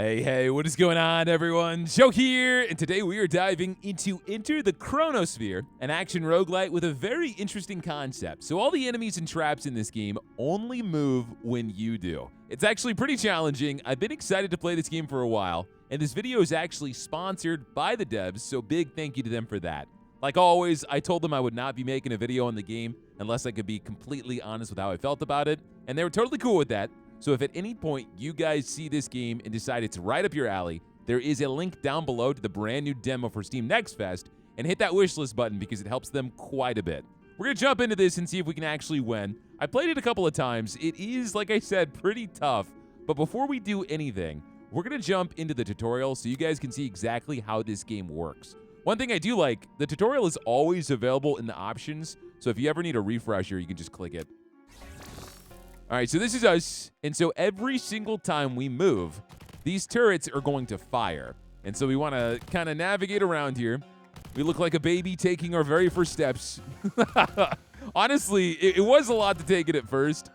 Hey, what is going on, everyone? Joe here, and today we are diving into Enter the Chronosphere, an action roguelite with a very interesting concept. So all the enemies and traps in this game only move when you do. It's actually pretty challenging. I've been excited to play this game for a while, and this video is actually sponsored by the devs, so big thank you to them for that. Like always, I told them I would not be making a video on the game unless I could be completely honest with how I felt about it, and they were totally cool with that. So if at any point you guys see this game and decide it's right up your alley, there is a link down below to the brand new demo for Steam Next Fest, and hit that wishlist button because it helps them quite a bit. We're going to jump into this and see if we can actually win. I played it a couple of times. It is, like I said, pretty tough, but before we do anything, we're going to jump into the tutorial so you guys can see exactly how this game works. One thing I do like, the tutorial is always available in the options, so if you ever need a refresher, you can just click it. All right, so this is us, and so every single time we move, these turrets are going to fire. And so we want to kind of navigate around here. We look like a baby taking our very first steps. Honestly, it was a lot to take it at first,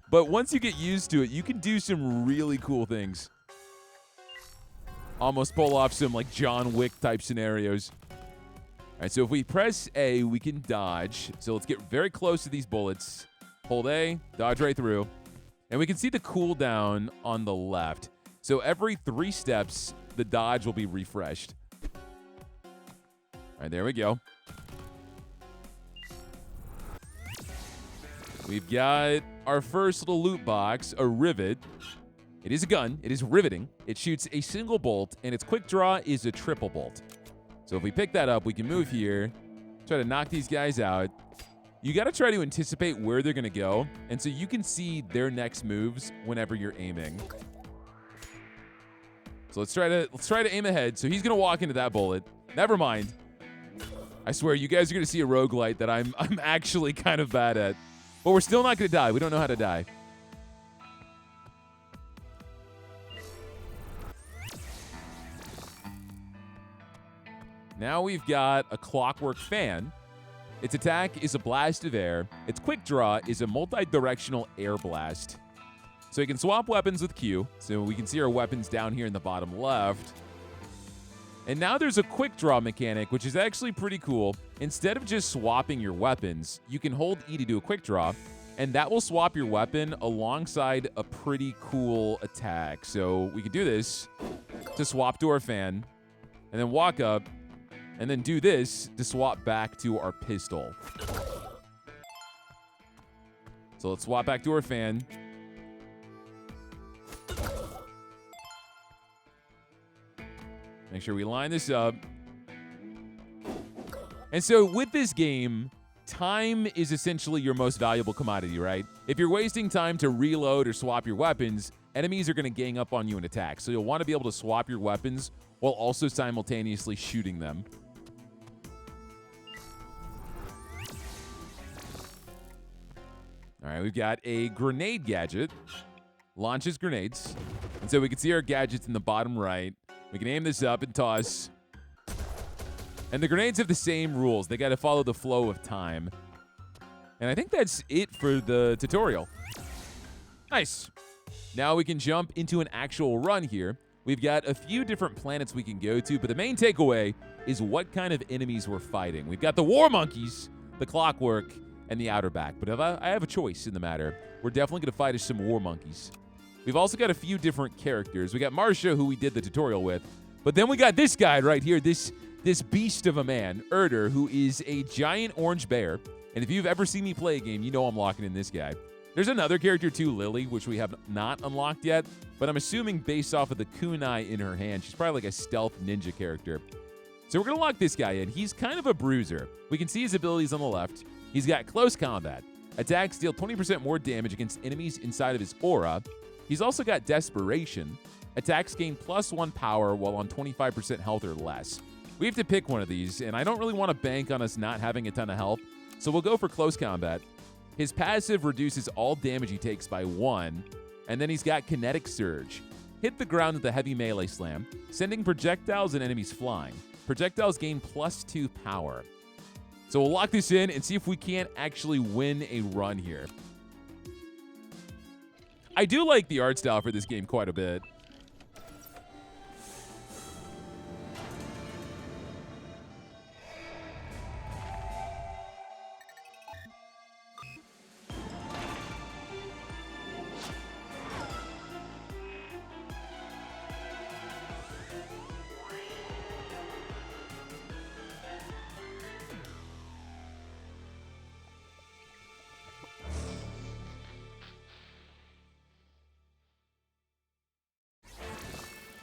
but once you get used to it, you can do some really cool things. Almost pull off some like John Wick type scenarios. All right, so if we press A, we can dodge. So let's get very close to these bullets. Hold A, dodge right through. And we can see the cooldown on the left. So every 3 steps, the dodge will be refreshed. All right, there we go. We've got our first little loot box, a rivet. It is a gun. It is riveting. It shoots a single bolt, and its quick draw is a triple bolt. So if we pick that up, we can move here, try to knock these guys out. You got to try to anticipate where they're going to go, and so you can see their next moves whenever you're aiming. So let's try to aim ahead. So he's going to walk into that bullet. Never mind. I swear, you guys are going to see a roguelite that I'm actually kind of bad at. But we're still not going to die. We don't know how to die. Now we've got a clockwork fan. Its attack is a blast of air. Its quick draw is a multi-directional air blast. So you can swap weapons with Q. So we can see our weapons down here in the bottom left. And now there's a quick draw mechanic, which is actually pretty cool. Instead of just swapping your weapons, you can hold E to do a quick draw, and that will swap your weapon alongside a pretty cool attack. So we could do this to swap to our fan, and then walk up, and then do this to swap back to our pistol. So let's swap back to our fan. Make sure we line this up. And so with this game, time is essentially your most valuable commodity, right? If you're wasting time to reload or swap your weapons, enemies are going to gang up on you and attack. So you'll want to be able to swap your weapons while also simultaneously shooting them. All right, we've got a grenade gadget. Launches grenades. And so we can see our gadgets in the bottom right. We can aim this up and toss. And the grenades have the same rules. They got to follow the flow of time. And I think that's it for the tutorial. Nice. Now we can jump into an actual run here. We've got a few different planets we can go to, but the main takeaway is what kind of enemies we're fighting. We've got the war monkeys, the clockwork, and the outer back. But if I have a choice in the matter, we're definitely going to fight as some war monkeys. We've also got a few different characters. We got Marsha, who we did the tutorial with. But then we got this guy right here, this beast of a man, Erder, who is a giant orange bear. And if you've ever seen me play a game, you know I'm locking in this guy. There's another character too, Lily, which we have not unlocked yet. But I'm assuming based off of the kunai in her hand, she's probably like a stealth ninja character. So we're going to lock this guy in. He's kind of a bruiser. We can see his abilities on the left. He's got close combat. Attacks deal 20% more damage against enemies inside of his aura. He's also got desperation. Attacks gain +1 power while on 25% health or less. We have to pick one of these, and I don't really want to bank on us not having a ton of health, so we'll go for close combat. His passive reduces all damage he takes by 1, and then he's got kinetic surge. Hit the ground with a heavy melee slam, sending projectiles and enemies flying. Projectiles gain +2 power. So we'll lock this in and see if we can't actually win a run here. I do like the art style for this game quite a bit.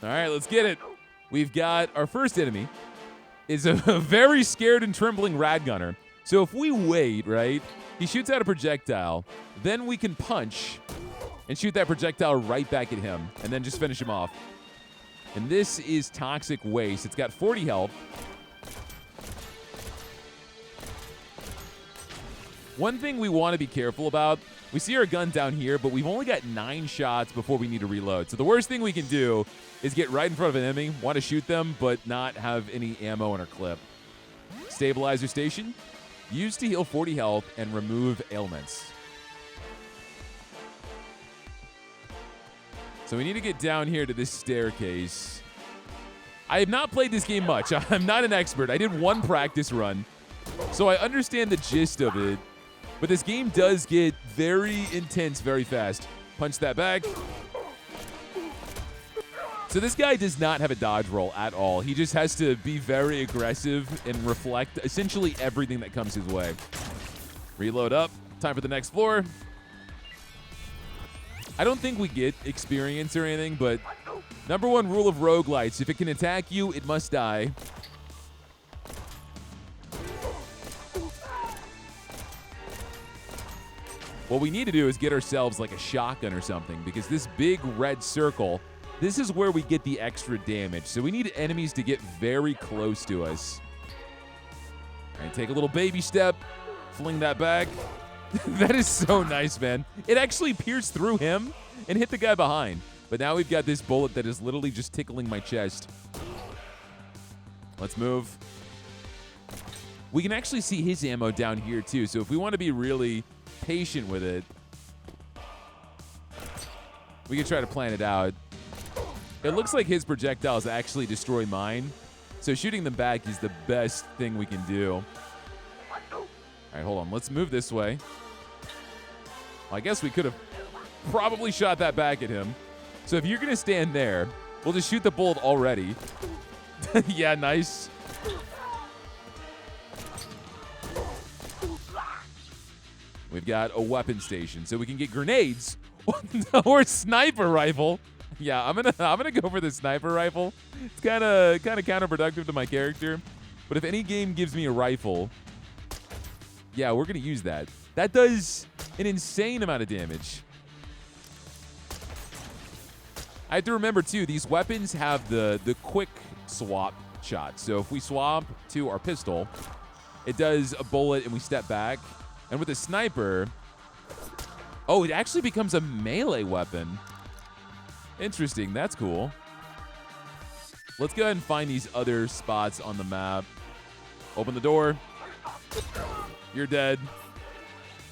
All right, let's get it. We've got our first enemy is a very scared and trembling rad gunner. So if we wait, right, he shoots out a projectile, then we can punch and shoot that projectile right back at him and then just finish him off. And this is Toxic Waste. It's got 40 health. One thing we want to be careful about, we see our gun down here, but we've only got 9 shots before we need to reload. So the worst thing we can do is get right in front of an enemy, want to shoot them, but not have any ammo in our clip. Stabilizer station, used to heal 40 health and remove ailments. So we need to get down here to this staircase. I have not played this game much. I'm not an expert. I did 1 practice run, so I understand the gist of it. But this game does get very intense very fast. Punch that back. So this guy does not have a dodge roll at all. He just has to be very aggressive and reflect essentially everything that comes his way. Reload up. Time for the next floor. I don't think we get experience or anything, but number 1 rule of roguelites, if it can attack you, it must die. What we need to do is get ourselves like a shotgun or something, because this big red circle, this is where we get the extra damage. So we need enemies to get very close to us. All right, take a little baby step, fling that back. That is so nice, man. It actually pierced through him and hit the guy behind. But now we've got this bullet that is literally just tickling my chest. Let's move. We can actually see his ammo down here too. So if we want to be really patient with it, we can try to plan it out. It looks like his projectiles actually destroy mine. So shooting them back is the best thing we can do. All right, hold on. Let's move this way. Well, I guess we could have probably shot that back at him. So if you're going to stand there, we'll just shoot the bullet already. Yeah, nice. We've got a weapon station, so we can get grenades or sniper rifle. Yeah, I'm gonna go for the sniper rifle. It's kind of counterproductive to my character, but if any game gives me a rifle, yeah, we're gonna use that. That does an insane amount of damage. I have to remember too, these weapons have the quick swap shot. So if we swap to our pistol, it does a bullet and we step back. And with a sniper, oh, it actually becomes a melee weapon. Interesting, that's cool. Let's go ahead and find these other spots on the map. Open the door. You're dead.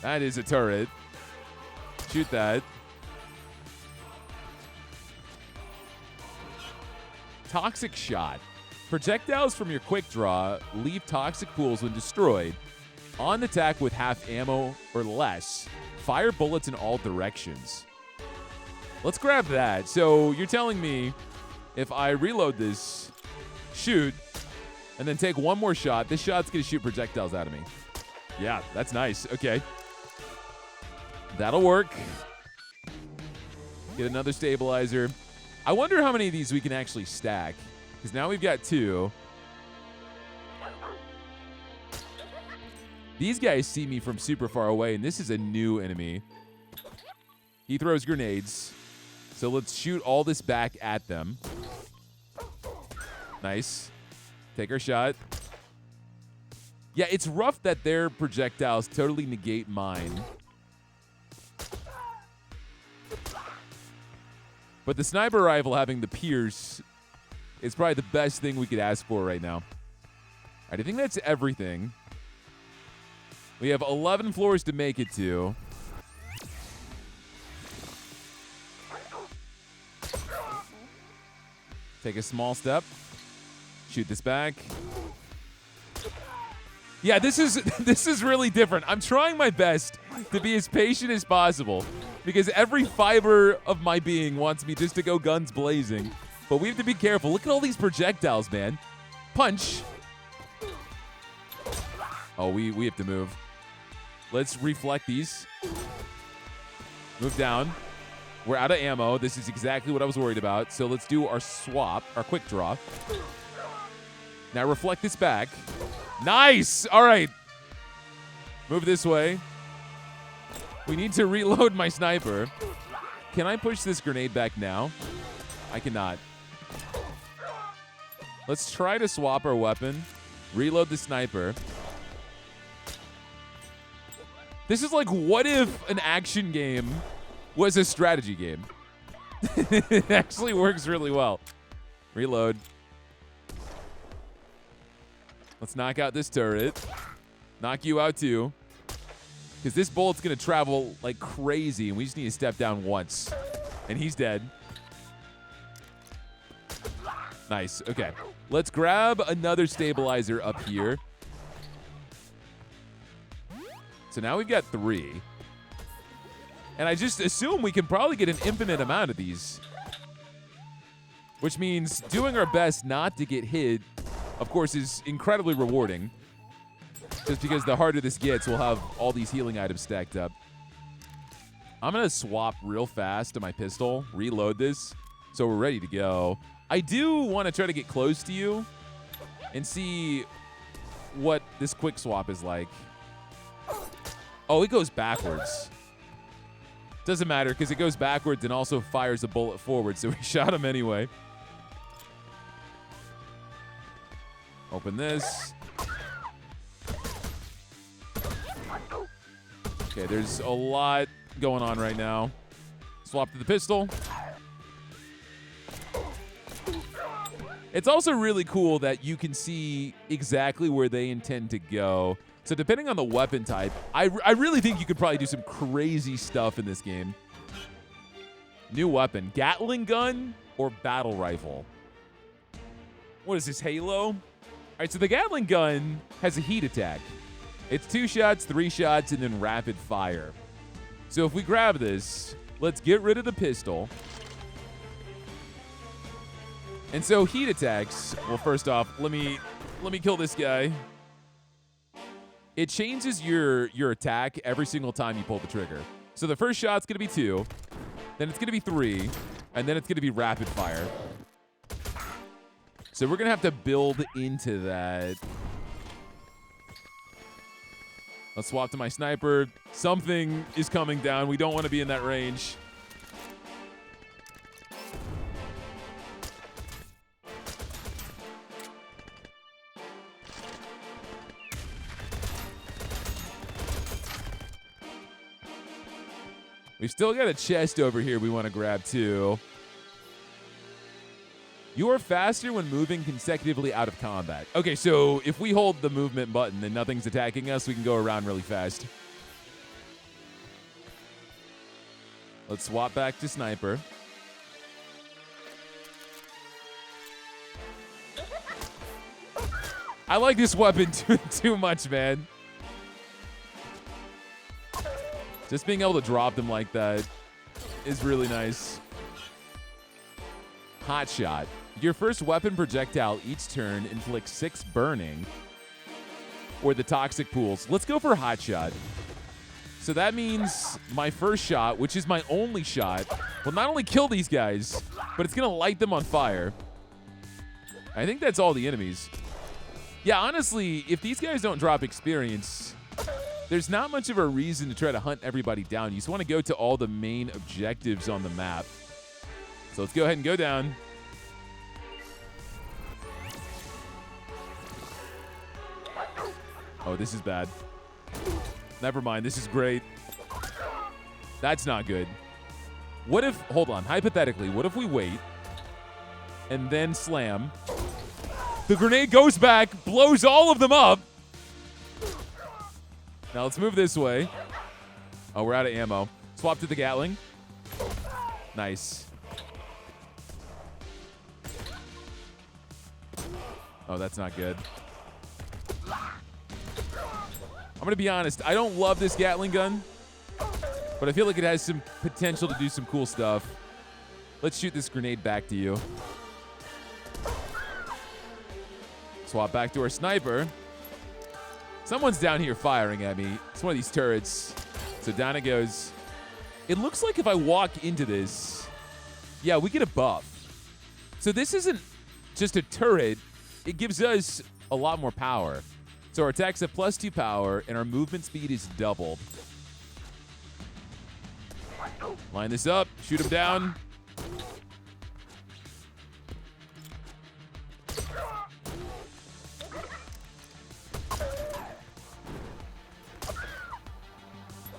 That is a turret. Shoot that. Toxic shot. Projectiles from your quick draw leave toxic pools when destroyed. On attack with half ammo or less, fire bullets in all directions. Let's grab that. So you're telling me if I reload this, shoot, and then take 1 more shot, this shot's going to shoot projectiles out of me. Yeah, that's nice. Okay. That'll work. Get another stabilizer. I wonder how many of these we can actually stack, because now we've got 2. These guys see me from super far away, and this is a new enemy. He throws grenades. So let's shoot all this back at them. Nice. Take our shot. Yeah, it's rough that their projectiles totally negate mine. But the sniper rifle having the pierce is probably the best thing we could ask for right now. All right, I think that's everything. We have 11 floors to make it to. Take a small step. Shoot this back. Yeah, this is really different. I'm trying my best to be as patient as possible because every fiber of my being wants me just to go guns blazing. But we have to be careful. Look at all these projectiles, man. Punch. Oh, we have to move. Let's reflect these. Move down. We're out of ammo. This is exactly what I was worried about. So let's do our swap, our quick draw. Now reflect this back. Nice! All right. Move this way. We need to reload my sniper. Can I push this grenade back now? I cannot. Let's try to swap our weapon. Reload the sniper. This is like, what if an action game was a strategy game? It actually works really well. Reload. Let's knock out this turret. Knock you out too. Because this bullet's going to travel like crazy, and we just need to step down once. And he's dead. Nice. Okay. Let's grab another stabilizer up here. So now we've got 3. And I just assume we can probably get an infinite amount of these. Which means doing our best not to get hit, of course, is incredibly rewarding. Just because the harder this gets, we'll have all these healing items stacked up. I'm going to swap real fast to my pistol, reload this, so we're ready to go. I do want to try to get close to you and see what this quick swap is like. Oh, it goes backwards. Doesn't matter because it goes backwards and also fires a bullet forward, so we shot him anyway. Open this. Okay, there's a lot going on right now. Swap to the pistol. It's also really cool that you can see exactly where they intend to go. So depending on the weapon type, I really think you could probably do some crazy stuff in this game. New weapon, Gatling gun or battle rifle? What is this, Halo? All right, so the Gatling gun has a heat attack. It's 2 shots, 3 shots, and then rapid fire. So if we grab this, let's get rid of the pistol. And so heat attacks, well, first off, let me kill this guy. It changes your attack every single time you pull the trigger. So the first shot's going to be 2, then it's going to be 3, and then it's going to be rapid fire. So we're going to have to build into that. Let's swap to my sniper. Something is coming down. We don't want to be in that range. We've still got a chest over here we want to grab too. You are faster when moving consecutively out of combat. Okay, so if we hold the movement button and nothing's attacking us, we can go around really fast. Let's swap back to sniper. I like this weapon too much, man. Just being able to drop them like that is really nice. Hot shot. Your first weapon projectile each turn inflicts 6 burning or the toxic pools. Let's go for hot shot. So that means my first shot, which is my only shot, will not only kill these guys, but it's going to light them on fire. I think that's all the enemies. Yeah, honestly, if these guys don't drop experience, there's not much of a reason to try to hunt everybody down. You just want to go to all the main objectives on the map. So let's go ahead and go down. Oh, this is bad. Never mind, this is great. That's not good. What if, hold on, hypothetically, what if we wait and then slam? The grenade goes back, blows all of them up. Now let's move this way. Oh, we're out of ammo. Swap to the Gatling. Nice. Oh, that's not good. I'm going to be honest. I don't love this Gatling gun, but I feel like it has some potential to do some cool stuff. Let's shoot this grenade back to you. Swap back to our sniper. Someone's down here firing at me. It's one of these turrets. So down it goes. It looks like if I walk into this, yeah, we get a buff. So this isn't just a turret. It gives us a lot more power. So our attacks have +2 power, and our movement speed is doubled. Line this up. Shoot him down.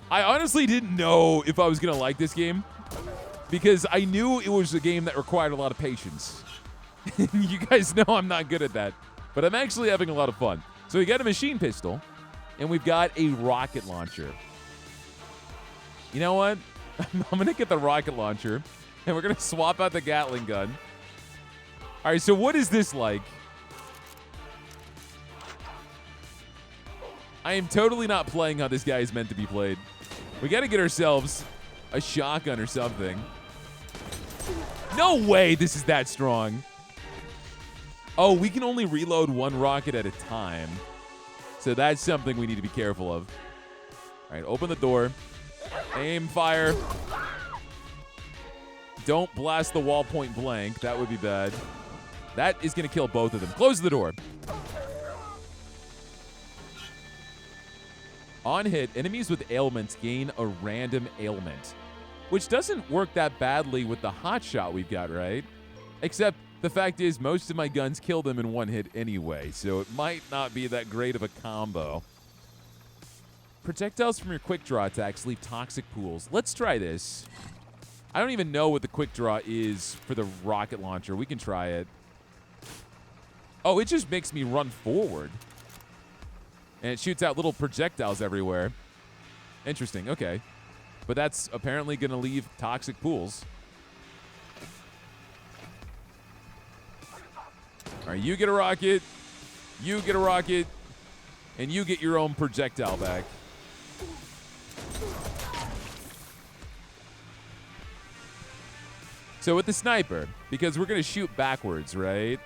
I honestly didn't know if I was going to like this game because I knew it was a game that required a lot of patience. You guys know I'm not good at that, but I'm actually having a lot of fun. So we got a machine pistol, and we've got a rocket launcher. You know what? I'm going to get the rocket launcher, and we're going to swap out the Gatling gun. All right, so what is this like? I am totally not playing how this guy is meant to be played. We got to get ourselves a shotgun or something. No way this is that strong. Oh, we can only reload one rocket at a time. So that's something we need to be careful of. All right, open the door. Aim, fire. Don't blast the wall point blank. That would be bad. That is going to kill both of them. Close the door. On hit, enemies with ailments gain a random ailment, which doesn't work that badly with the hot shot we've got, right? Except the fact is most of my guns kill them in one hit anyway, so it might not be that great of a combo. Projectiles from your quick draw attacks leave toxic pools. Let's try this. I don't even know what the quick draw is for the rocket launcher. We can try it. Oh, it just makes me run forward. And it shoots out little projectiles everywhere. Interesting, okay. But that's apparently going to leave toxic pools. All right, you get a rocket, you get a rocket, and you get your own projectile back. So with the sniper, because we're going to shoot backwards, right?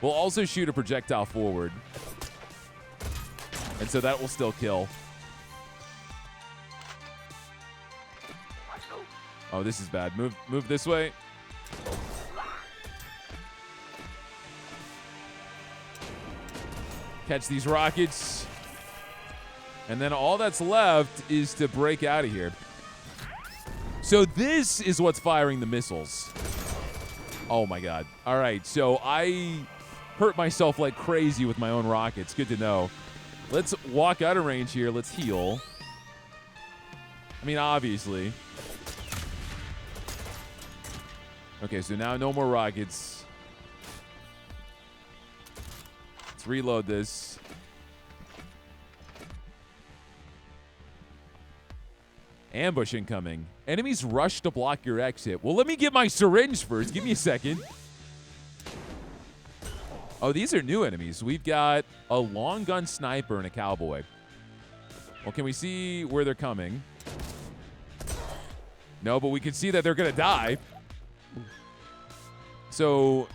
We'll also shoot a projectile forward. And so that will still kill. Oh, this is bad. Move this way. Catch these rockets. And then all that's left is to break out of here. So this is what's firing the missiles. Oh my god. All right, so I hurt myself like crazy with my own rockets. Good to know. Let's walk out of range here. Let's heal. I mean, obviously. Okay, so now no more rockets. Let's reload this. Ambush incoming. Enemies rush to block your exit. Well, let me get my syringe first. Give me a second. Oh, these are new enemies. We've got a long gun sniper and a cowboy. Well, can we see where they're coming? No, but we can see that they're going to die. So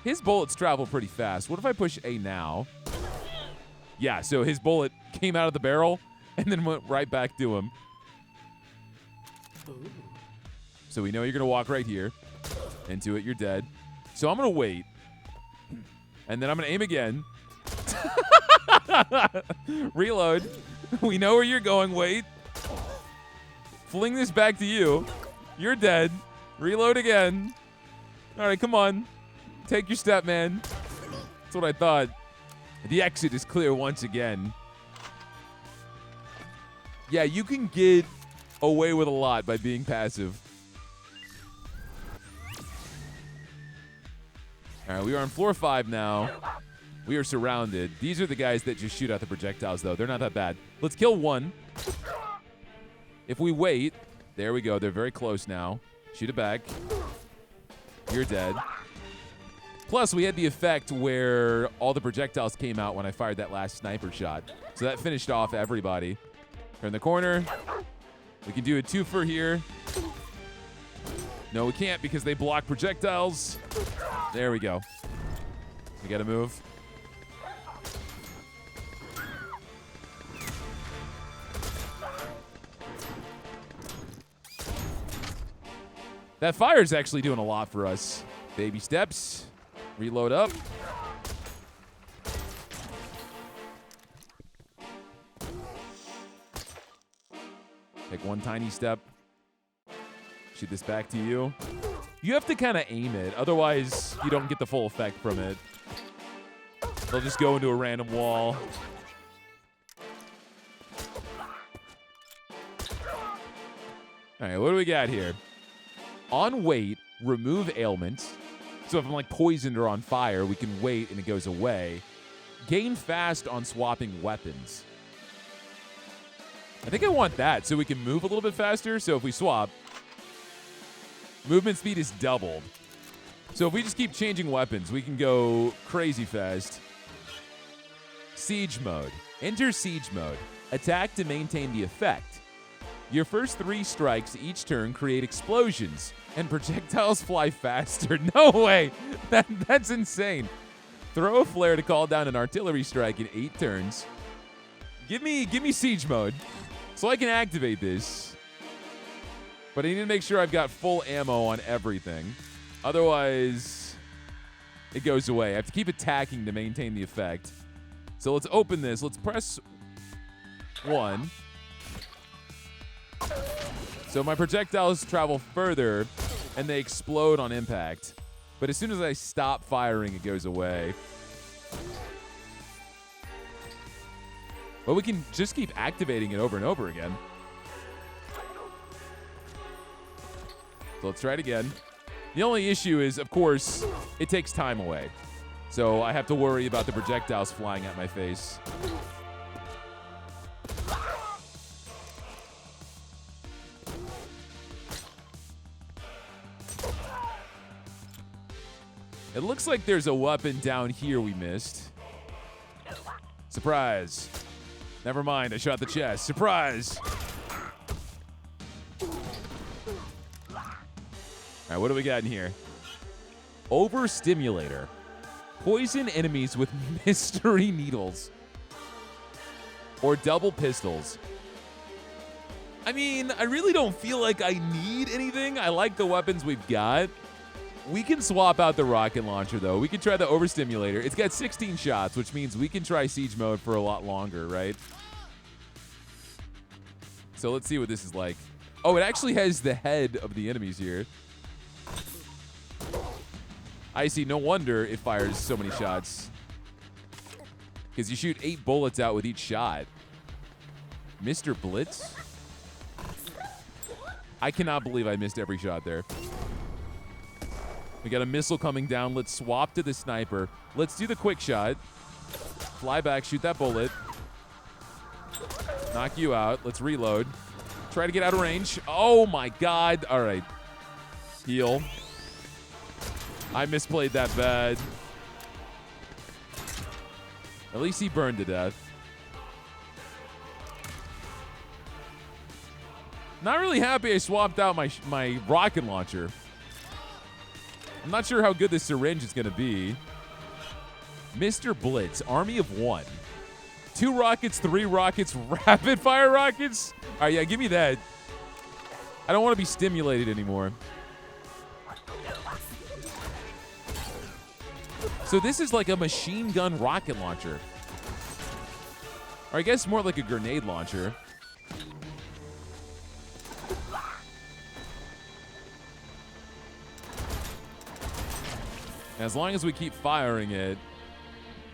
his bullets travel pretty fast. What if I push A now? Yeah, so his bullet came out of the barrel and then went right back to him. So we know you're going to walk right here. Into it, you're dead. So I'm going to wait. And then I'm going to aim again. Reload. We know where you're going. Wait. Fling this back to you. You're dead. Reload again. All right, come on. Take your step, man. That's what I thought. The exit is clear once again. Yeah, you can get away with a lot by being passive. All right, we are on floor 5 now. We are surrounded. These are the guys that just shoot out the projectiles, though. They're not that bad. Let's kill one. If we wait, there we go. They're very close now. Shoot it back. You're dead. Plus, we had the effect where all the projectiles came out when I fired that last sniper shot. So that finished off everybody. Turn the corner. We can do a twofer here. No, we can't because they block projectiles. There we go. We got to move. That fire is actually doing a lot for us. Baby steps. Reload up. Take one tiny step. Shoot this back to you. You have to kind of aim it. Otherwise, you don't get the full effect from it. They'll just go into a random wall. All right, what do we got here? On wait, remove ailments. So if I'm like poisoned or on fire, we can wait and it goes away. Gain fast on swapping weapons. I think I want that so we can move a little bit faster. So if we swap, movement speed is doubled. So if we just keep changing weapons, we can go crazy fast. Siege mode. Enter siege mode. Attack to maintain the effect. Your first 3 strikes each turn create explosions, and projectiles fly faster. No way! That's insane. Throw a flare to call down an artillery strike in 8 turns. Give me siege mode, so I can activate this. But I need to make sure I've got full ammo on everything. Otherwise, it goes away. I have to keep attacking to maintain the effect. So let's open this. Let's press 1. So my projectiles travel further, and they explode on impact. But as soon as I stop firing, it goes away. But we can just keep activating it over and over again. So let's try it again. The only issue is, of course, it takes time away. So I have to worry about the projectiles flying at my face. It looks like there's a weapon down here we missed. Surprise. Never mind, I shot the chest. Surprise. All right, what do we got in here? Overstimulator. Poison enemies with mystery needles. Or double pistols. I mean, I really don't feel like I need anything. I like the weapons we've got. We can swap out the rocket launcher, though. We can try the overstimulator. It's got 16 shots, which means we can try siege mode for a lot longer, right? So let's see what this is like. Oh, it actually has the head of the enemies here. I see. No wonder it fires so many shots. Because you shoot 8 bullets out with each shot. Mr. Blitz? I cannot believe I missed every shot there. We got a missile coming down. Let's swap to the sniper. Let's do the quick shot. Fly back, shoot that bullet. Knock you out. Let's reload. Try to get out of range. Oh my god. All right. Heal. I misplayed that bad. At least he burned to death. Not really happy I swapped out my rocket launcher. I'm not sure how good this syringe is going to be. Mr. Blitz, army of 1. 2 rockets, 3 rockets, rapid fire rockets? All right, yeah, give me that. I don't want to be stimulated anymore. So this is like a machine gun rocket launcher. Or I guess more like a grenade launcher. As long as we keep firing it,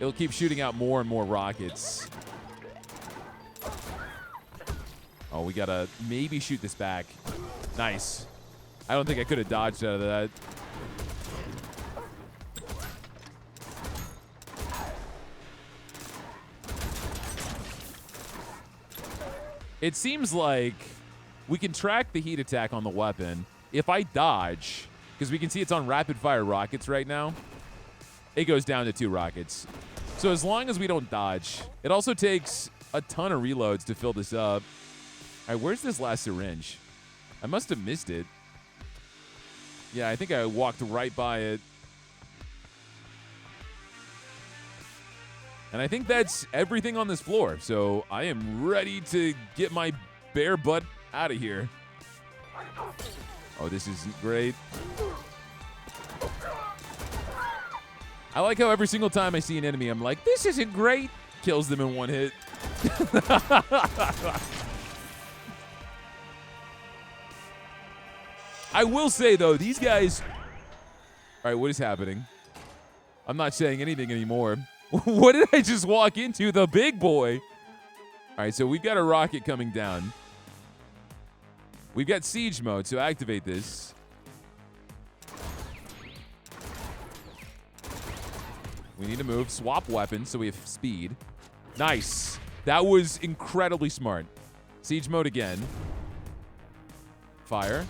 it'll keep shooting out more and more rockets. Oh, we gotta maybe shoot this back. Nice. I don't think I could have dodged out of that. It seems like we can track the heat attack on the weapon. If I dodge, because we can see it's on rapid fire rockets right now, it goes down to 2 rockets. So as long as we don't dodge, it also takes a ton of reloads to fill this up. All right, where's this last syringe? I must have missed it. Yeah, I think I walked right by it. And I think that's everything on this floor. So I am ready to get my bear butt out of here. Oh, this isn't great. I like how every single time I see an enemy, I'm like, this isn't great. Kills them in one hit. I will say, though, these guys... All right, what is happening? I'm not saying anything anymore. What did I just walk into? The big boy. All right, so we've got a rocket coming down. We've got siege mode, so activate this. We need to move. Swap weapons so we have speed. Nice. That was incredibly smart. Siege mode again. Fire.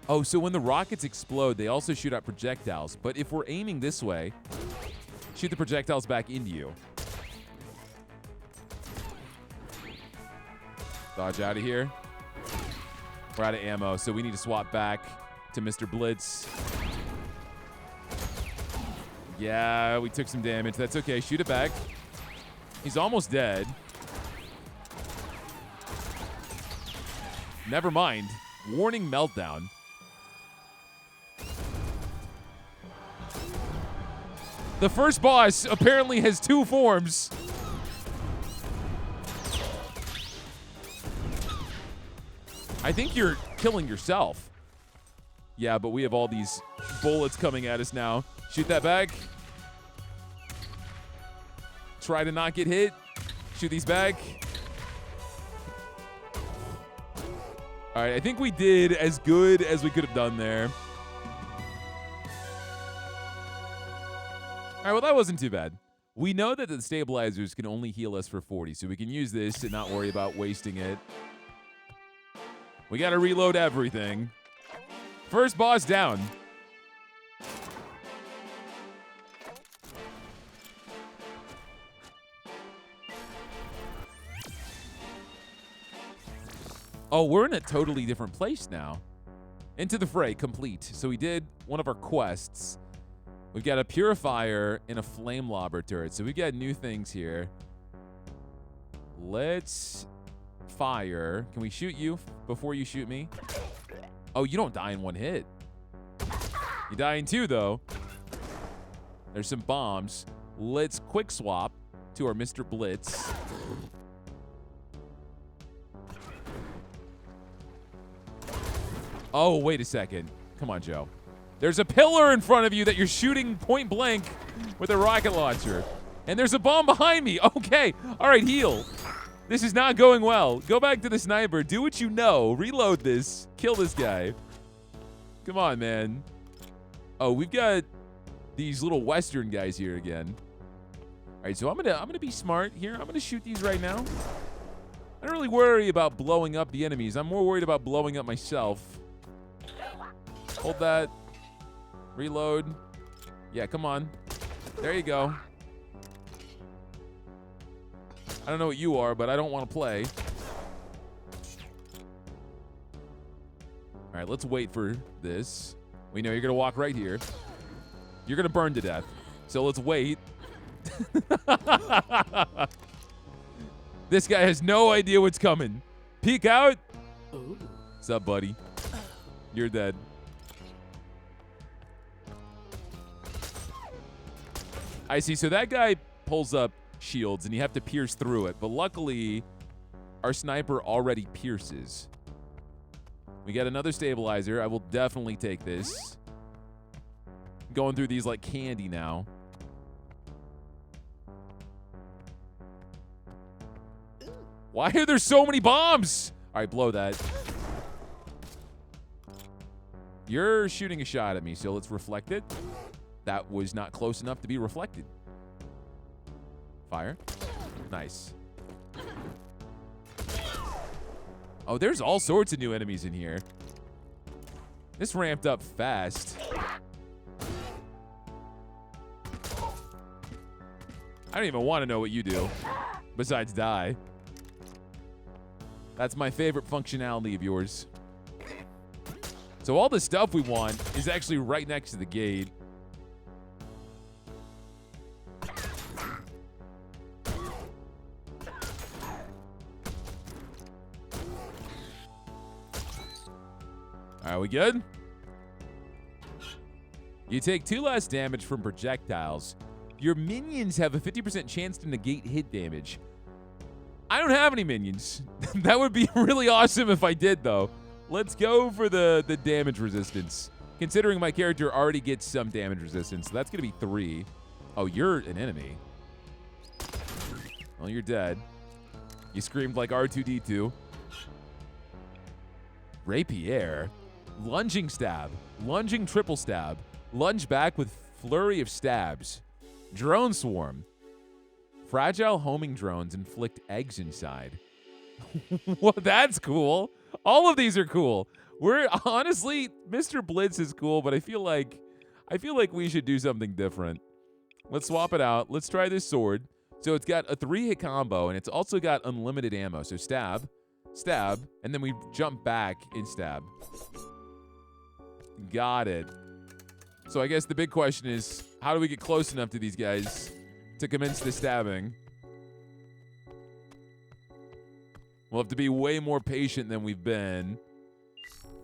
Oh, so when the rockets explode, they also shoot out projectiles. But if we're aiming this way, shoot the projectiles back into you. Dodge out of here. We're out of ammo, so we need to swap back to Mr. Blitz. Yeah, we took some damage. That's okay. Shoot it back. He's almost dead. Never mind. Warning meltdown. The first boss apparently has 2 forms. I think you're killing yourself. Yeah, but we have all these bullets coming at us now. Shoot that back. Try to not get hit. Shoot these back. All right, I think we did as good as we could have done there. All right, well, that wasn't too bad. We know that the stabilizers can only heal us for 40, so we can use this and not worry about wasting it. We got to reload everything. First boss down. Oh, we're in a totally different place now. Into the fray, complete. So we did one of our quests. We've got a purifier and a flame lobber turret. So we got new things here. Let's fire. Can we shoot you before you shoot me? Oh, you don't die in one hit. You die in 2, though. There's some bombs. Let's quick swap to our Mr. Blitz. Oh, wait a second. Come on, Joe. There's a pillar in front of you that you're shooting point blank with a rocket launcher. And there's a bomb behind me. Okay. All right, heal. This is not going well. Go back to the sniper. Do what you know. Reload this. Kill this guy. Come on, man. Oh, we've got these little Western guys here again. All right, so I'm gonna be smart here. I'm gonna shoot these right now. I don't really worry about blowing up the enemies. I'm more worried about blowing up myself. Hold that. Reload. Yeah, come on. There you go. I don't know what you are, but I don't want to play. All right, let's wait for this. We know you're going to walk right here. You're going to burn to death. So let's wait. This guy has no idea what's coming. Peek out. Ooh. What's up, buddy? You're dead. I see. So that guy pulls up shields, and you have to pierce through it. But luckily, our sniper already pierces. We got another stabilizer. I will definitely take this. Going through these like candy now. Why are there so many bombs? All right, blow that. You're shooting a shot at me, so let's reflect it. That was not close enough to be reflected. Fire. Nice. Oh, there's all sorts of new enemies in here. This ramped up fast. I don't even want to know what you do, besides die. That's my favorite functionality of yours. So all the stuff we want is actually right next to the gate. right, we good? You take 2 less damage from projectiles. Your minions have a 50% chance to negate hit damage. I don't have any minions. That would be really awesome if I did, though. Let's go for the damage resistance. Considering my character already gets some damage resistance, so that's going to be 3. Oh, you're an enemy. Well, you're dead. You screamed like R2-D2. Rapier. Lunging stab. Lunging triple stab. Lunge back with flurry of stabs. Drone swarm. Fragile homing drones inflict eggs inside. Well, that's cool. All of these are cool. We're honestly, Mr. Blitz is cool, but I feel like we should do something different. Let's swap it out. Let's try this sword. So it's got a 3-hit combo, and it's also got unlimited ammo. So stab, stab, and then we jump back and stab. Got it. So I guess the big question is, how do we get close enough to these guys to commence the stabbing? We'll have to be way more patient than we've been.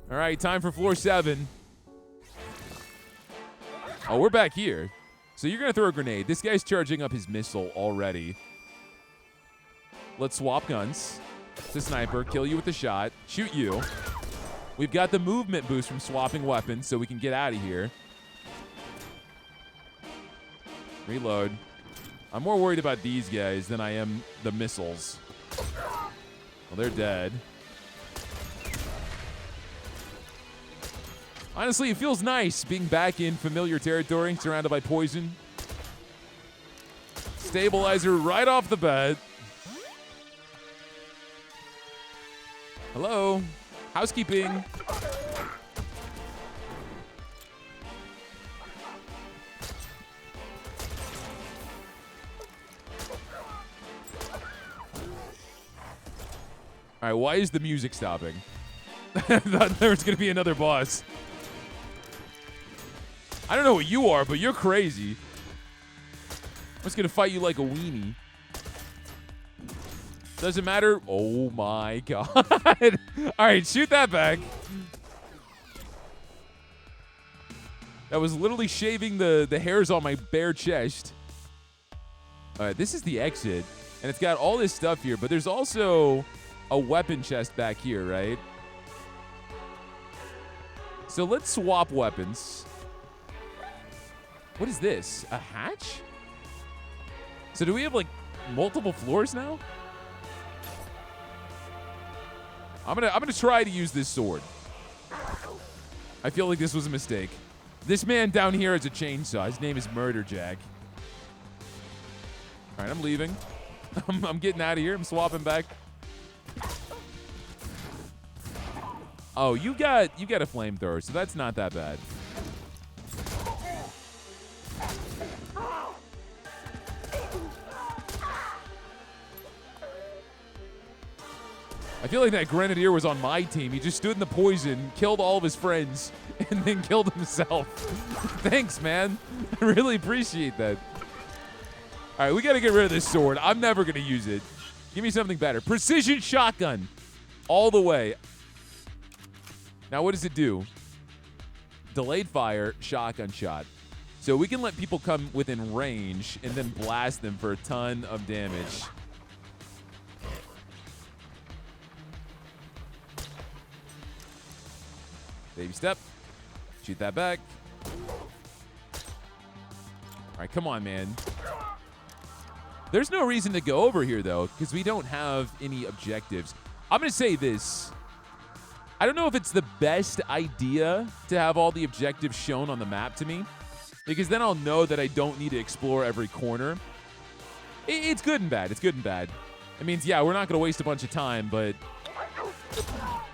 All right, time for floor 7. Oh, we're back here. So you're going to throw a grenade. This guy's charging up his missile already. Let's swap guns. It's a sniper. Kill you with a shot. Shoot you. We've got the movement boost from swapping weapons, so we can get out of here. Reload. I'm more worried about these guys than I am the missiles. Well, they're dead. Honestly, it feels nice being back in familiar territory, surrounded by poison. Stabilizer right off the bat. Hello. Housekeeping. All right, why is the music stopping? I thought there was going to be another boss. I don't know what you are, but you're crazy. I'm just going to fight you like a weenie. Doesn't matter. Oh, my God. All right, shoot that back. That was literally shaving the hairs on my bare chest. All right, this is the exit. And it's got all this stuff here, but there's also a weapon chest back here, right? So let's swap weapons. What is this? A hatch? So do we have like multiple floors now? I'm gonna try to use this sword. I feel like this was a mistake. This man down here has a chainsaw. His name is Murder Jack. All right, I'm leaving. I'm getting out of here. I'm swapping back. Oh, you got a flamethrower, so that's not that bad. I feel like that Grenadier was on my team. He just stood in the poison, killed all of his friends, and then killed himself. Thanks, man. I really appreciate that. All right, we got to get rid of this sword. I'm never going to use it. Give me something better. Precision shotgun. All the way. Now, what does it do? Delayed fire, shotgun shot. So we can let people come within range and then blast them for a ton of damage. Baby step. Shoot that back. All right, come on, man. There's no reason to go over here, though, because we don't have any objectives. I'm going to say this. I don't know if it's the best idea to have all the objectives shown on the map to me, because then I'll know that I don't need to explore every corner. It's good and bad. It's good and bad. It means, yeah, we're not going to waste a bunch of time, but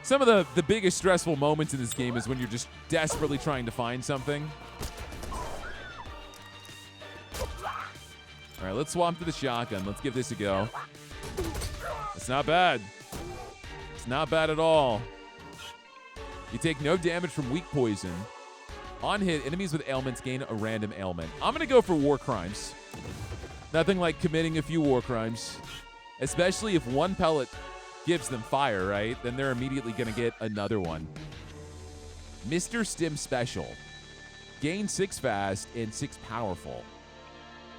some of the biggest stressful moments in this game is when you're just desperately trying to find something. All right, let's swap to the shotgun. Let's give this a go. It's not bad. It's not bad at all. You take no damage from weak poison. On hit, enemies with ailments gain a random ailment. I'm going to go for war crimes. Nothing like committing a few war crimes. Especially if one pellet gives them fire, right? Then they're immediately going to get another one. Mr. Stim Special. Gain 6 fast and 6 powerful.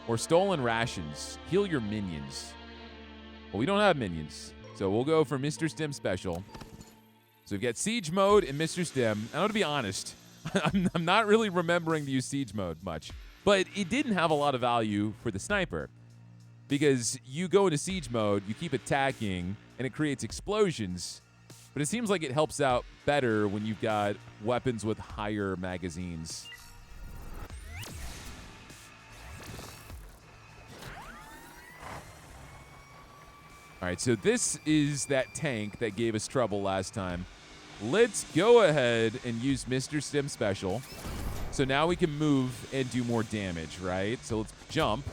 Or Stolen Rations. Heal your minions. Well, we don't have minions, so we'll go for Mr. Stim Special. So we've got Siege Mode and Mr. Stim. And to be honest, I'm not really remembering to use Siege Mode much. But it didn't have a lot of value for the sniper. Because you go into Siege Mode, you keep attacking, and it creates explosions. But it seems like it helps out better when you've got weapons with higher magazines. All right, so this is that tank that gave us trouble last time. Let's go ahead and use Mr. Stim Special. So now we can move and do more damage, right? So let's jump.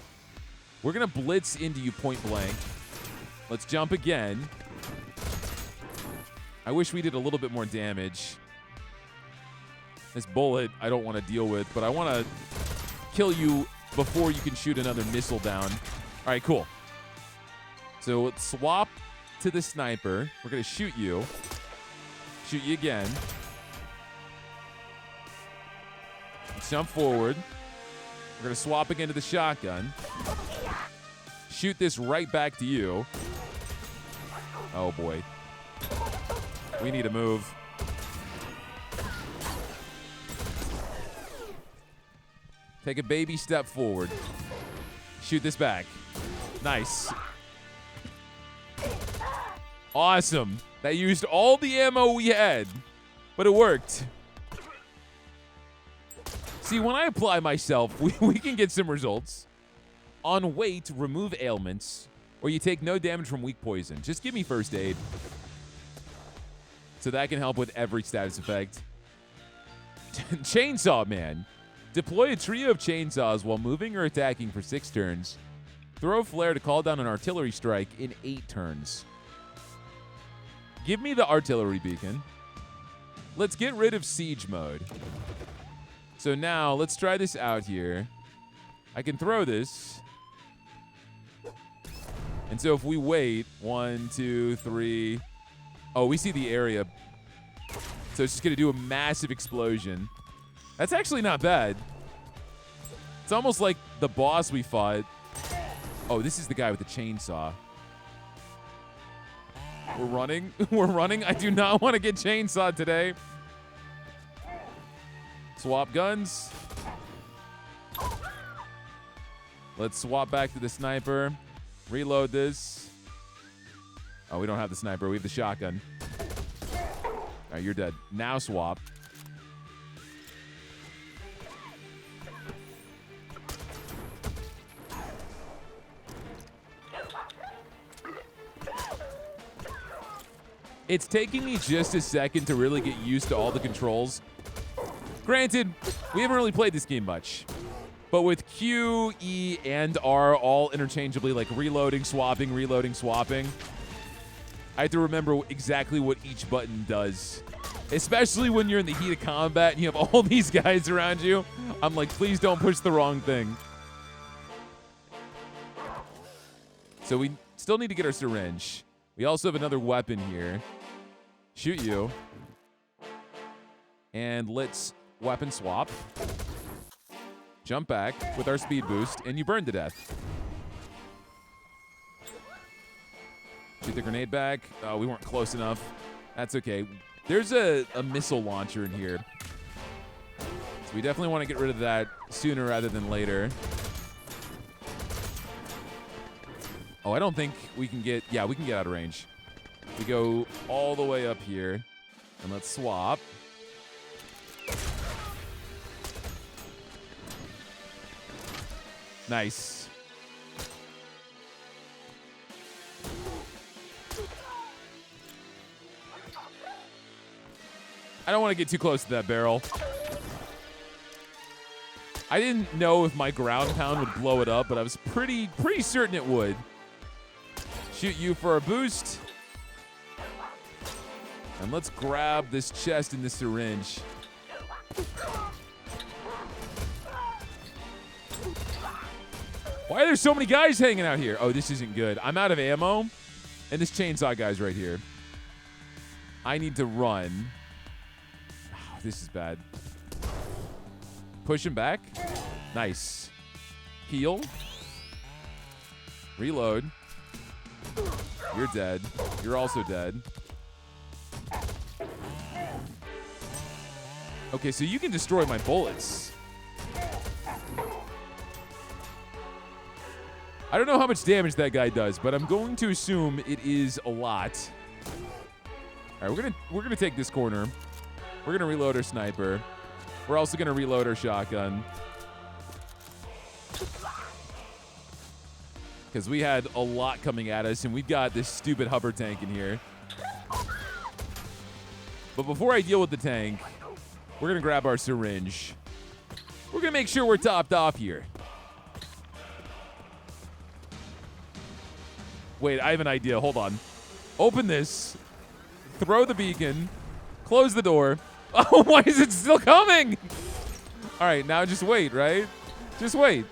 We're going to blitz into you point blank. Let's jump again. I wish we did a little bit more damage. This bullet I don't want to deal with, but I want to kill you before you can shoot another missile down. All right, cool. So let's swap to the sniper. We're going to shoot you. Shoot you again. Let's jump forward. We're going to swap again to the shotgun. Shoot this right back to you. Oh, boy. We need to move. Take a baby step forward. Shoot this back. Nice. Awesome. That used all the ammo we had, but it worked. See, when I apply myself, we can get some results. On weight, remove ailments, or you take no damage from weak poison. Just give me first aid. So that can help with every status effect. Chainsaw Man. Deploy a trio of chainsaws while moving or attacking for 6 turns. Throw a flare to call down an artillery strike in 8 turns. Give me the artillery beacon. Let's get rid of siege mode. So now let's try this out here. I can throw this. And so if we wait, 1, 2, 3. Oh, we see the area. So it's just going to do a massive explosion. That's actually not bad. It's almost like the boss we fought. Oh, this is the guy with the chainsaw. We're running. We're running. I do not want to get chainsawed today. Swap guns. Let's swap back to the sniper. Reload this. Oh, we don't have the sniper. We have the shotgun. All right, you're dead. Now swap. It's taking me just a second to really get used to all the controls. Granted, we haven't really played this game much. But with Q, E, and R all interchangeably, like reloading, swapping, I have to remember exactly what each button does. Especially when you're in the heat of combat and you have all these guys around you. I'm like, please don't push the wrong thing. So we still need to get our syringe. We also have another weapon here. Shoot you. And let's weapon swap. Jump back with our speed boost, and you burn to death. Shoot the grenade back. Oh, we weren't close enough. That's okay. There's a missile launcher in here. So we definitely want to get rid of that sooner rather than later. Oh, I don't think we can get... Yeah, we can get out of range. We go all the way up here. And let's swap. Nice. I don't want to get too close to that barrel. I didn't know if my ground pound would blow it up, but I was pretty certain it would. Shoot you for a boost. And let's grab this chest and this syringe. Why are there so many guys hanging out here? Oh, this isn't good. I'm out of ammo. And this chainsaw guy's right here. I need to run. Oh, this is bad. Push him back. Nice. Heal. Reload. You're dead. You're also dead. Okay, so you can destroy my bullets. I don't know how much damage that guy does, but I'm going to assume it is a lot. All right, we're gonna take this corner. We're gonna reload our sniper. We're also gonna reload our shotgun. Because we had a lot coming at us, and we've got this stupid hover tank in here. But before I deal with the tank, we're going to grab our syringe. We're going to make sure we're topped off here. Wait, I have an idea. Hold on. Open this. Throw the beacon. Close the door. Oh, why is it still coming? All right, now just wait, right? Just wait.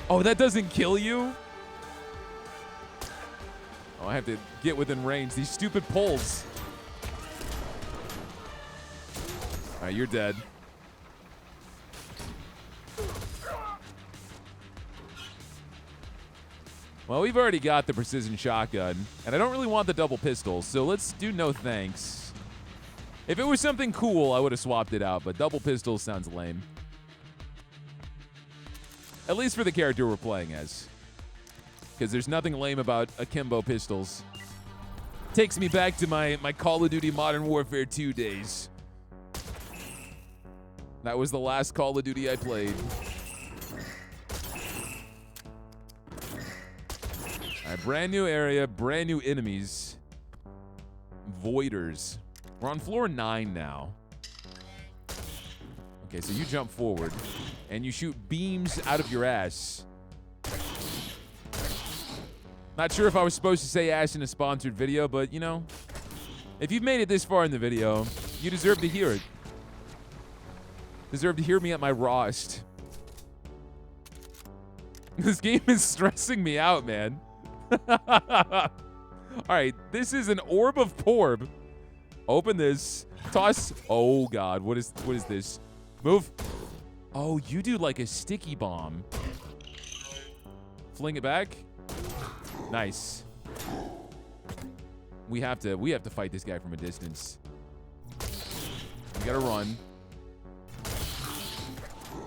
Oh, that doesn't kill you? Oh, I have to get within range. These stupid poles. All right, you're dead. Well, we've already got the precision shotgun, and I don't really want the double pistol, so let's do no thanks. If it was something cool, I would have swapped it out, but double pistol sounds lame. At least for the character we're playing as. Because there's nothing lame about akimbo pistols. Takes me back to my Call of Duty Modern Warfare 2 days. That was the last Call of Duty I played. All right, brand new area, brand new enemies. Voiders. We're on floor 9 now. Okay, so you jump forward. And you shoot beams out of your ass. Not sure if I was supposed to say ass in a sponsored video, but, you know, if you've made it this far in the video, you deserve to hear it. Deserve to hear me at my rawest. This game is stressing me out, man. All right, this is an orb of porb. Open this. Toss. Oh, God. What is this? Move. Oh, you do like a sticky bomb. Fling it back. Nice. We have to fight this guy from a distance. We gotta run.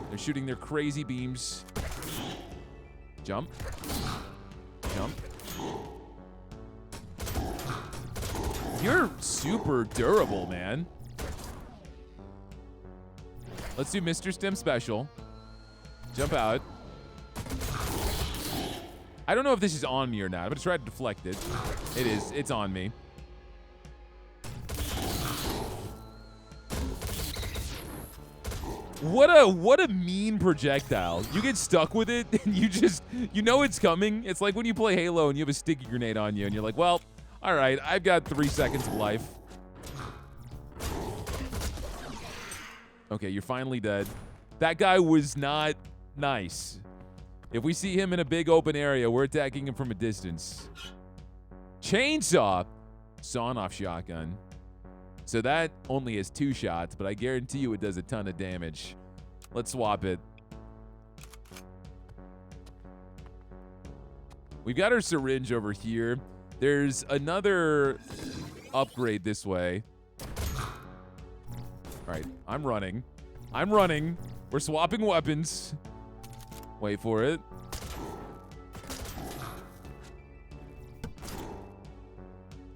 They're shooting their crazy beams. Jump. Jump. You're super durable, man. Let's do Mr. Stem Special. Jump out. I don't know if this is on me or not. I'm gonna try to deflect it. It is. It's on me. What a mean projectile. You get stuck with it and you know it's coming. It's like when you play Halo and you have a sticky grenade on you and you're like, well, all right, I've got 3 seconds of life. Okay, you're finally dead. That guy was not nice. If we see him in a big open area, we're attacking him from a distance. Chainsaw. Sawn-off shotgun. So that only has 2 shots, but I guarantee you it does a ton of damage. Let's swap it. We've got our syringe over here. There's another upgrade this way. All right, I'm running. I'm running. We're swapping weapons. Wait for it.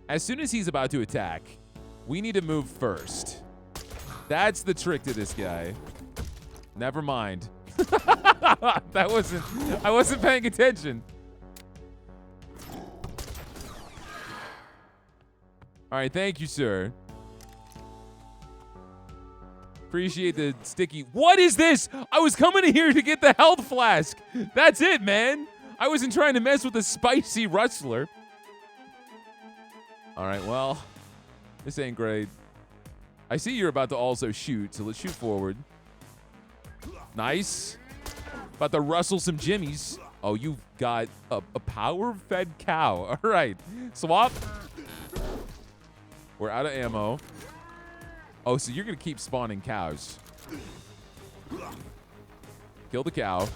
As soon as he's about to attack, we need to move first. That's the trick to this guy. Never mind. I wasn't paying attention. All right, thank you, sir. Appreciate the sticky. What is this? I was coming in here to get the health flask. That's it, man. I wasn't trying to mess with the spicy rustler. All right, well, this ain't great. I see you're about to also shoot, so let's shoot forward. Nice. About to rustle some jimmies. Oh, you've got a power-fed cow. All right, swap. We're out of ammo. Oh, so you're going to keep spawning cows. Kill the cow.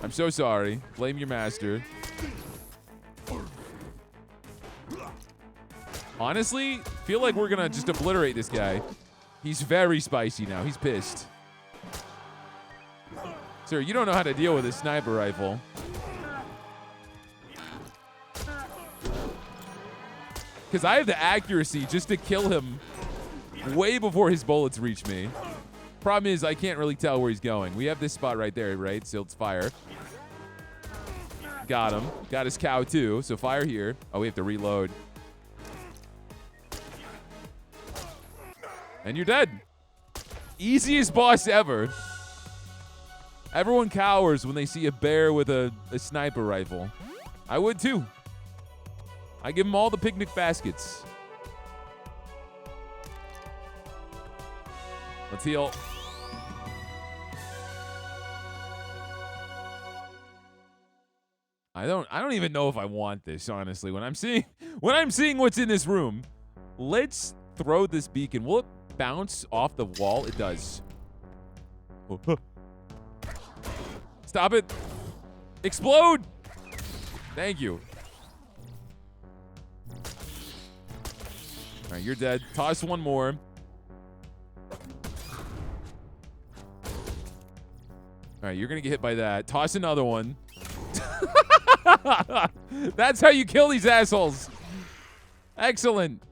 I'm so sorry. Blame your master. Honestly, feel like we're going to just obliterate this guy. He's very spicy now. He's pissed. Sir, you don't know how to deal with a sniper rifle. Because I have the accuracy just to kill him way before his bullets reach me. Problem is, I can't really tell where he's going. We have this spot right there, right? So let's fire. Got him. Got his cow, too. So fire here. Oh, we have to reload. And you're dead. Easiest boss ever. Everyone cowers when they see a bear with a sniper rifle. I would, too. I give them all the picnic baskets. Let's heal. I don't even know if I want this, honestly. When I'm seeing what's in this room, let's throw this beacon. Will it bounce off the wall? It does. Stop it. Explode. Thank you. All right, you're dead. Toss one more. All right, you're going to get hit by that. Toss another one. That's how you kill these assholes. Excellent.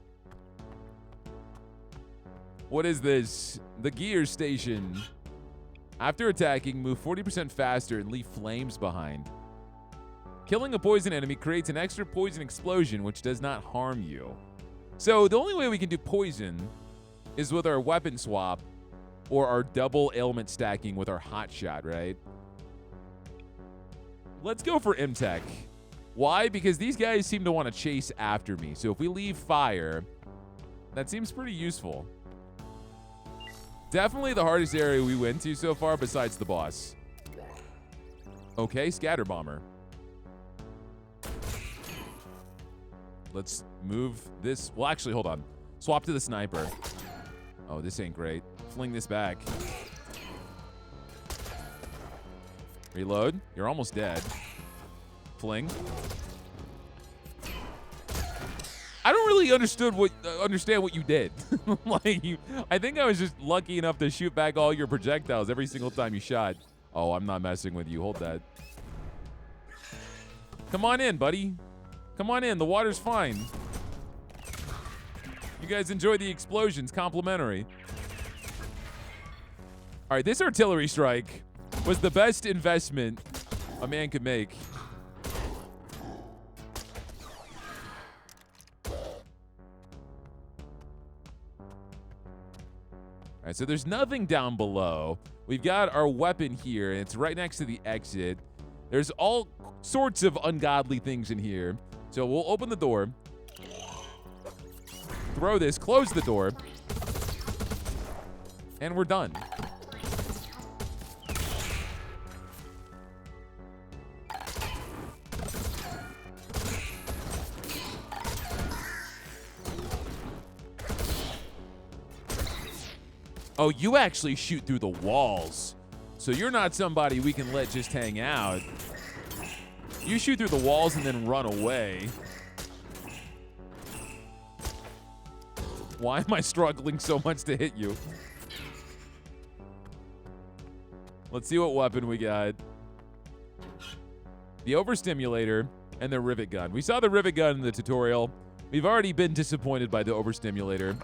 What is this? The gear station. After attacking, move 40% faster and leave flames behind. Killing a poison enemy creates an extra poison explosion, which does not harm you. So the only way we can do poison is with our weapon swap or our double ailment stacking with our hot shot, right? Let's go for Imtech. Why? Because these guys seem to want to chase after me. So if we leave fire, that seems pretty useful. Definitely the hardest area we went to so far besides the boss. Okay, scatter bomber. Let's move this. Well, actually, hold on. Swap to the sniper. Oh, this ain't great. Fling this back. Reload. You're almost dead. Fling. I don't really understand what you did. I think I was just lucky enough to shoot back all your projectiles every single time you shot. Oh, I'm not messing with you. Hold that. Come on in, buddy. Come on in. The water's fine. You guys enjoy the explosions. Complimentary. All right, this artillery strike was the best investment a man could make. All right, so there's nothing down below. We've got our weapon here, and it's right next to the exit. There's all sorts of ungodly things in here. So we'll open the door, throw this, close the door, and we're done. Oh, you actually shoot through the walls. So you're not somebody we can let just hang out. You shoot through the walls and then run away. Why am I struggling so much to hit you? Let's see what weapon we got. The overstimulator and the rivet gun. We saw the rivet gun in the tutorial. We've already been disappointed by the overstimulator.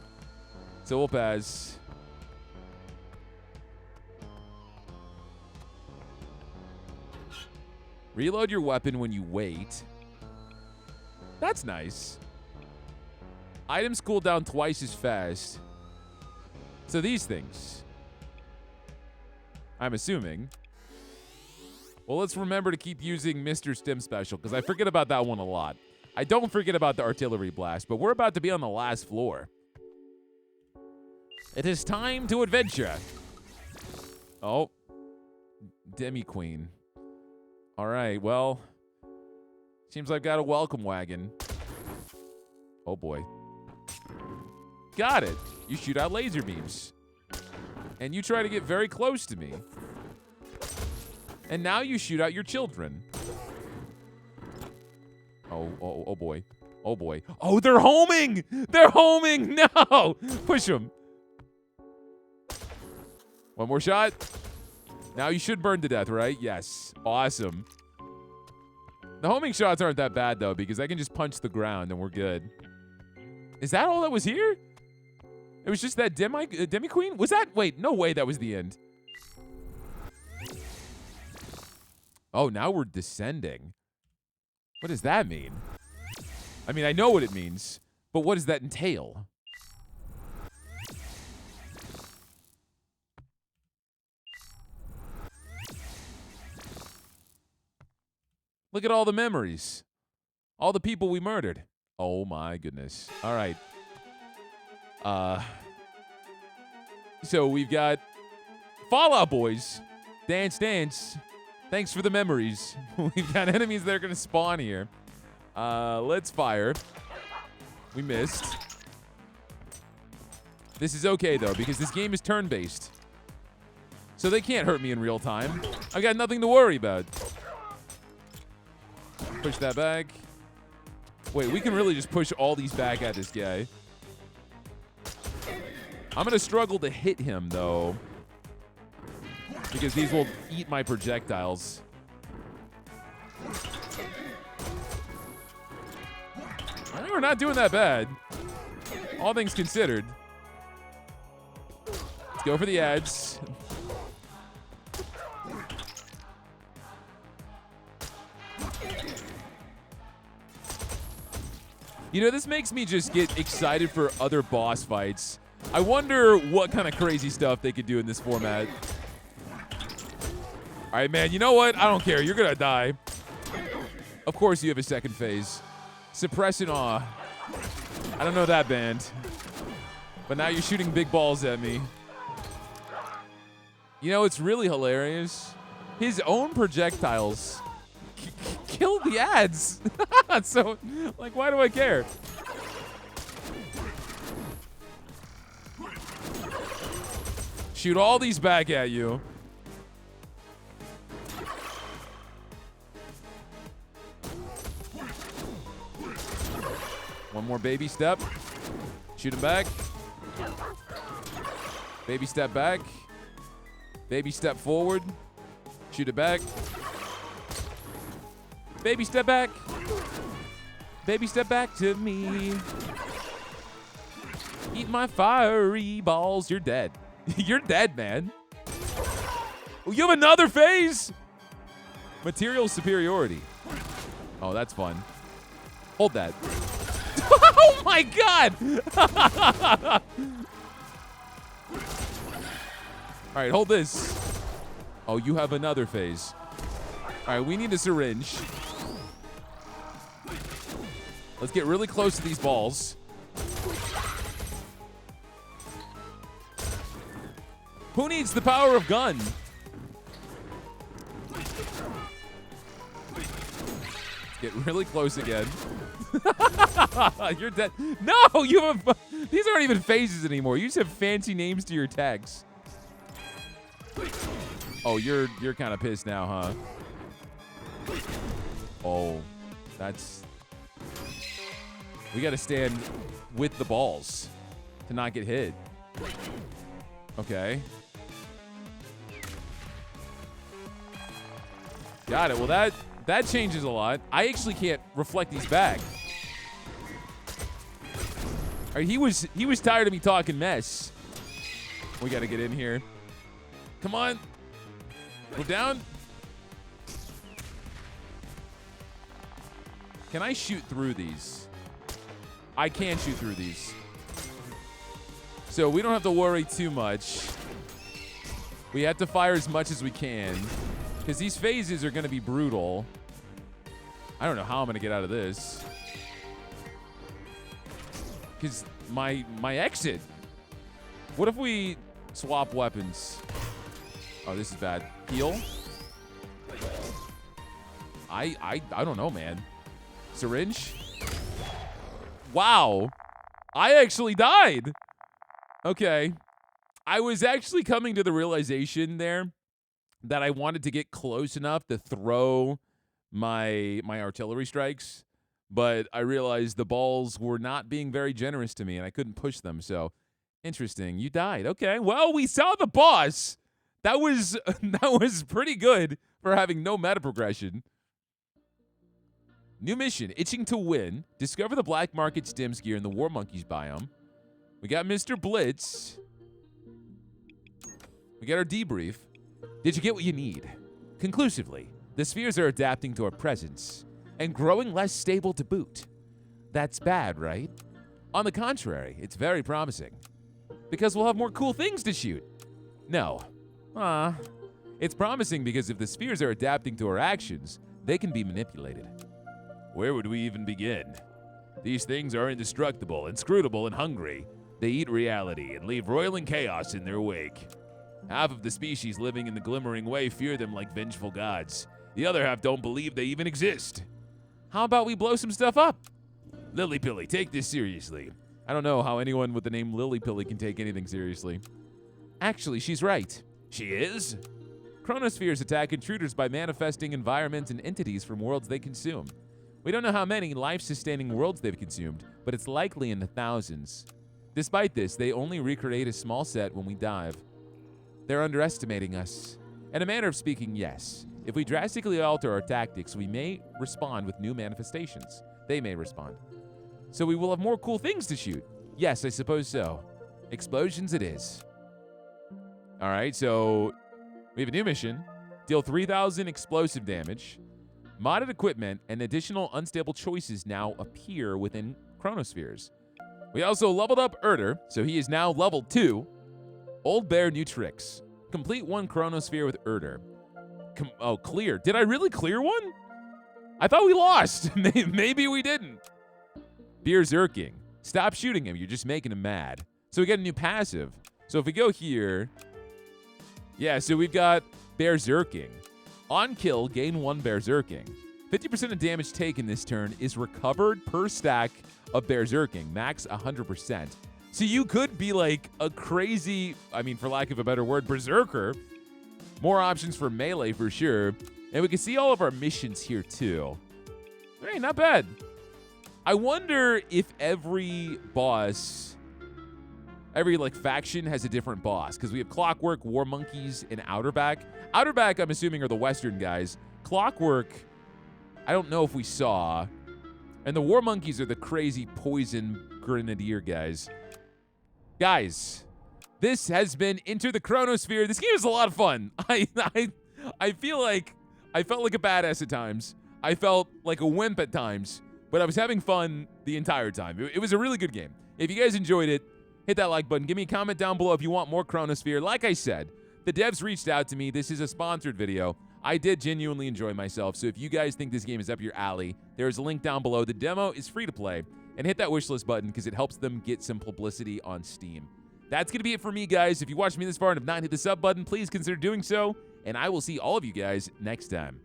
So we'll pass. Reload your weapon when you wait. That's nice. Items cool down twice as fast. So these things. I'm assuming. Well, let's remember to keep using Mr. Stim Special, because I forget about that one a lot. I don't forget about the artillery blast, but we're about to be on the last floor. It is time to adventure. Oh. Demi Queen. All right, well, seems I've got a welcome wagon. Oh, boy. Got it. You shoot out laser beams. And you try to get very close to me. And now you shoot out your children. Oh boy. Oh boy. Oh, they're homing! They're homing! No! Push them. One more shot. Now you should burn to death, right? Yes. Awesome. The homing shots aren't that bad, though, because I can just punch the ground and we're good. Is that all that was here? It was just that Demi Queen? Was that? Wait, no way that was the end. Oh, now we're descending. What does that mean? I mean, I know what it means, but what does that entail? Look at all the memories. All the people we murdered. Oh my goodness. All right. So we've got Fallout Boys. Dance, dance. Thanks for the memories. We've got enemies that are going to spawn here. Let's fire. We missed. This is okay, though, because this game is turn-based. So they can't hurt me in real time. I've got nothing to worry about. Push that back. Wait, we can really just push all these back at this guy. I'm going to struggle to hit him, though, because these will eat my projectiles. Well, we're not doing that bad, all things considered. Let's go for the ads. You know, this makes me just get excited for other boss fights. I wonder what kind of crazy stuff they could do in this format. All right, man, you know what? I don't care. You're going to die. Of course you have a second phase. Suppress and Awe. I don't know that band. But now you're shooting big balls at me. You know, it's really hilarious. His own projectiles killed the ads. So, like, why do I care? Shoot all these back at you. One more baby step. Shoot him back. Baby step back. Baby step forward. Shoot it back. Baby step back. Baby step back to me. Eat my fiery balls. You're dead. You're dead, man. Oh, you have another phase? Material superiority. Oh, that's fun. Hold that. Oh my god! All right, hold this. Oh, you have another phase. All right, we need a syringe. Let's get really close to these balls. Who needs the power of gun? Let's get really close again. You're dead. No, you have. These aren't even phases anymore. You just have fancy names to your tags. Oh, you're kind of pissed now, huh? Oh, that's. We got to stand with the balls to not get hit. Okay. Got it. Well, that changes a lot. I actually can't reflect these back. All right, he was tired of me talking mess. We got to get in here. Come on. Move down. Can I shoot through these? I can shoot through these. So we don't have to worry too much. We have to fire as much as we can, because these phases are going to be brutal. I don't know how I'm going to get out of this. Because my exit. What if we swap weapons? Oh, this is bad. Heal. I don't know, man. Syringe. Wow. I actually died. Okay. I was actually coming to the realization there that I wanted to get close enough to throw my artillery strikes, but I realized the balls were not being very generous to me, and I couldn't push them. So, interesting. You died. Okay. Well, we saw the boss. That was that was pretty good for having no meta progression. New mission: Itching to Win. Discover the black market stims gear in the War Monkeys biome. We got Mr. Blitz. We got our debrief. Did you get what you need? Conclusively, the spheres are adapting to our presence and growing less stable to boot. That's bad, right? On the contrary, it's very promising. Because we'll have more cool things to shoot. No. It's promising because if the spheres are adapting to our actions, they can be manipulated. Where would we even begin? These things are indestructible, inscrutable, and hungry. They eat reality and leave roiling chaos in their wake. Half of the species living in the Glimmering Way fear them like vengeful gods. The other half don't believe they even exist. How about we blow some stuff up? Lily-Pilly, take this seriously. I don't know how anyone with the name Lily-Pilly can take anything seriously. Actually, she's right. She is? Chronospheres attack intruders by manifesting environments and entities from worlds they consume. We don't know how many life-sustaining worlds they've consumed, but it's likely in the thousands. Despite this, they only recreate a small set when we dive. They're underestimating us. In a manner of speaking, yes. If we drastically alter our tactics, we may respond with new manifestations. They may respond. So we will have more cool things to shoot. Yes, I suppose so. Explosions it is. All right, so we have a new mission. Deal 3,000 explosive damage. Modded equipment and additional unstable choices now appear within Chronospheres. We also leveled up Erder, so he is now level 2. Old Bear, new tricks. Complete 1 Chronosphere with Erder. Clear. Did I really clear one? I thought we lost. Maybe we didn't. Berserking. Stop shooting him. You're just making him mad. So we got a new passive. So if we go here, yeah, so we've got Berserking. On kill, gain 1 Berserking. 50% of damage taken this turn is recovered per stack of Berserking, max 100%. So you could be like a crazy, I mean, for lack of a better word, berserker. More options for melee for sure. And we can see all of our missions here too. All right, not bad. I wonder if every boss, every like faction has a different boss, because we have Clockwork, War Monkeys, and Outerback. Outerback, I'm assuming, are the Western guys. Clockwork, I don't know if we saw. And the War Monkeys are the crazy poison grenadier guys. Guys, this has been Enter the Chronosphere. This game is a lot of fun. I feel like I felt like a badass at times. I felt like a wimp at times, but I was having fun the entire time. It was a really good game. If you guys enjoyed it, hit that like button. Give me a comment down below if you want more Chronosphere. Like I said, the devs reached out to me. This is a sponsored video. I did genuinely enjoy myself, so if you guys think this game is up your alley, there's a link down below. The demo is free to play, and hit that wishlist button because it helps them get some publicity on Steam. That's going to be it for me, guys. If you watched me this far and have not hit the sub button, please consider doing so, and I will see all of you guys next time.